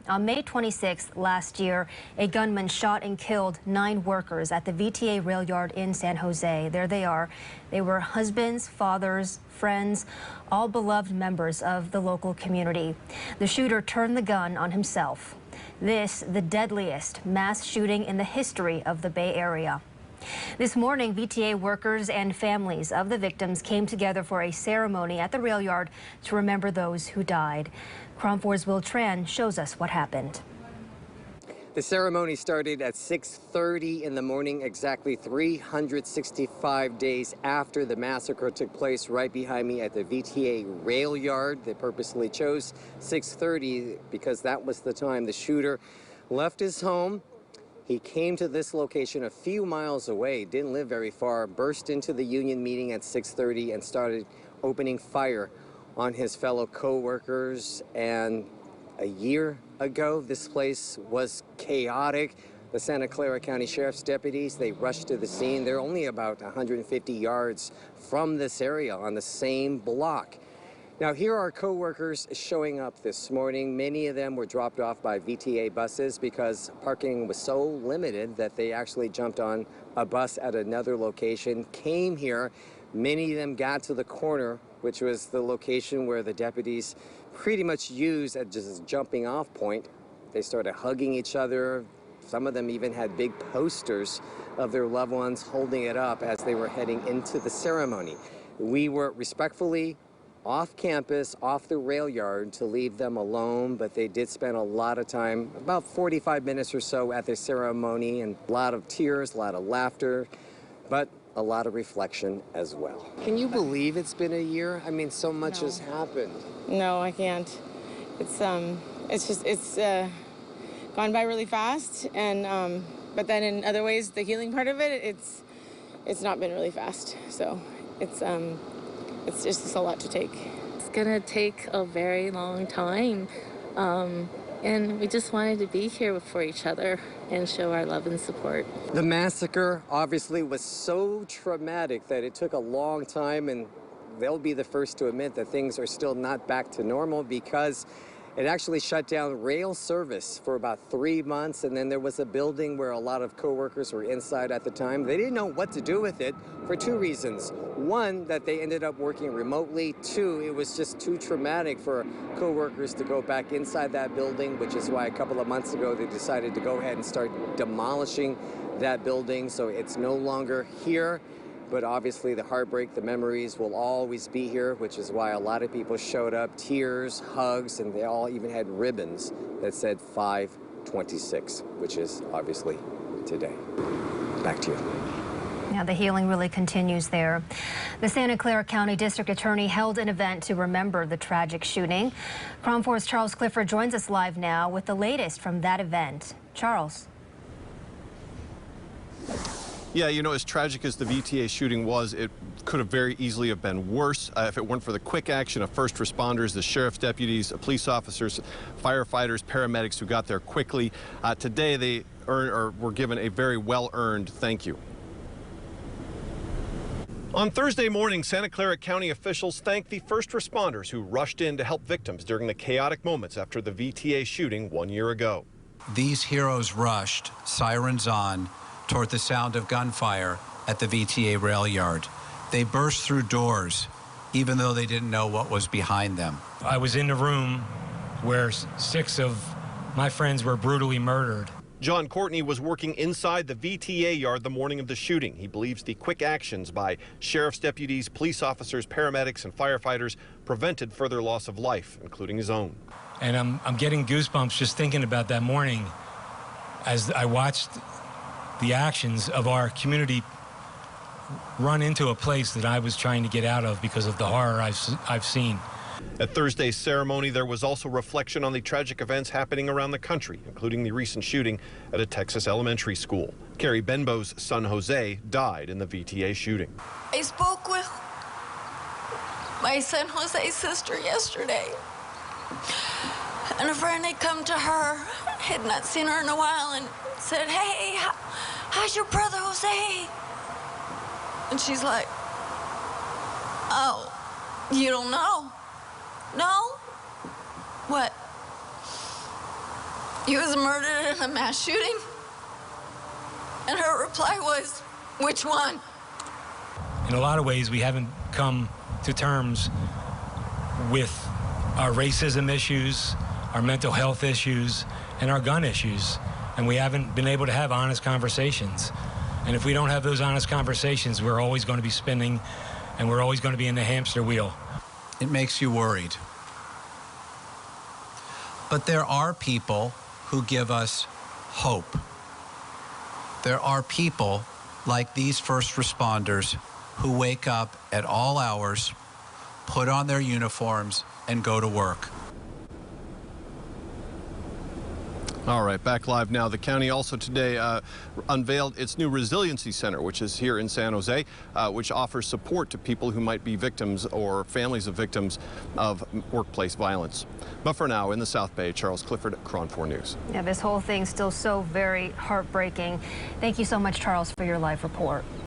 On May 26th last year, a gunman shot and killed 9 workers at the VTA rail yard in San Jose. There they are. They were husbands, fathers, friends, all beloved members of the local community. The shooter turned the gun on himself. This, the deadliest mass shooting in the history of the Bay Area. This morning, VTA workers and families of the victims came together for a ceremony at the rail yard to remember those who died. KRON 4's Will Tran shows us what happened. The ceremony started at 6:30 in the morning, exactly 365 days after the massacre took place right behind me at the VTA rail yard. They purposely chose 6:30 because that was the time the shooter left his home. He came to this location a few miles away, didn't live very far, burst into the union meeting at 6:30 and started opening fire on his fellow co-workers. And a year ago, this place was chaotic. The Santa Clara County Sheriff's deputies, they rushed to the scene. They're only about 150 yards from this area on the same block. Now, here are co-workers showing up this morning. Many of them were dropped off by VTA buses because parking was so limited that they actually jumped on a bus at another location, came here. Many of them got to the corner, which was the location where the deputies pretty much used as just a jumping off point. They started hugging each other. Some of them even had big posters of their loved ones holding it up as they were heading into the ceremony. We were respectfully off campus, off the rail yard to leave them alone, but they did spend a lot of time, about 45 minutes or so at the ceremony, and a lot of tears, a lot of laughter, but a lot of reflection as well. Can you believe it's been a year? I mean, so much has happened. No, I can't. It's gone by really fast, and but then in other ways, the healing part of it, it's not been really fast. So it's just a lot to take. It's gonna take a very long time, and we just wanted to be here for each other and show our love and support. The massacre obviously was so traumatic that it took a long time, and they'll be the first to admit that things are still not back to normal because it actually shut down rail service for about 3 months, and then there was a building where a lot of co-workers were inside at the time. They didn't know what to do with it for 2 reasons. One, that they ended up working remotely. 2, it was just too traumatic for co-workers to go back inside that building, which is why a couple of months ago they decided to go ahead and start demolishing that building, so it's no longer here. But obviously the heartbreak, the memories will always be here, which is why a lot of people showed up, tears, hugs, and they all even had ribbons that said 5/26, which is obviously today. Back to you. Yeah, the healing really continues there. The Santa Clara County District Attorney held an event to remember the tragic shooting. KRON 4's Charles Clifford joins us live now with the latest from that event. Charles. Yeah, you know, as tragic as the VTA shooting was, it could have very easily have been worse if it weren't for the quick action of first responders, the sheriff's deputies, police officers, firefighters, paramedics who got there quickly. Today, they were given a very well-earned thank you. On Thursday morning, Santa Clara County officials thanked the first responders who rushed in to help victims during the chaotic moments after the VTA shooting 1 year ago. These heroes rushed, sirens on, toward the sound of gunfire at the VTA rail yard. They burst through doors, even though they didn't know what was behind them. I was in the room where 6 of my friends were brutally murdered. John Courtney was working inside the VTA yard the morning of the shooting. He believes the quick actions by sheriff's deputies, police officers, paramedics, and firefighters prevented further loss of life, including his own. And I'm getting goosebumps just thinking about that morning as I watched the actions of our community run into a place that I was trying to get out of because of the horror I've seen. At Thursday's ceremony, there was also reflection on the tragic events happening around the country, including the recent shooting at a Texas elementary school. Carrie Benbow's son, Jose, died in the VTA shooting. I spoke with my son Jose's sister yesterday, and a friend had come to her, had not seen her in a while, and said, "Hey, how's your brother Jose?" And she's like, "Oh, you don't know?" "No? What?" he was murdered in a mass shooting? And her reply was, which one? In a lot of ways, we haven't come to terms with our racism issues, our mental health issues, and our gun issues. And we haven't been able to have honest conversations. And if we don't have those honest conversations, we're always going to be spinning, and we're always going to be in the hamster wheel. It makes you worried. But there are people who give us hope. There are people like these first responders who wake up at all hours, put on their uniforms, and go to work. All right, back live now. The county also today unveiled its new resiliency center, which is here in San Jose, which offers support to people who might be victims or families of victims of workplace violence. But for now, in the South Bay, Charles Clifford, KRON 4 News. Yeah, this whole thing's still so very heartbreaking. Thank you so much, Charles, for your live report.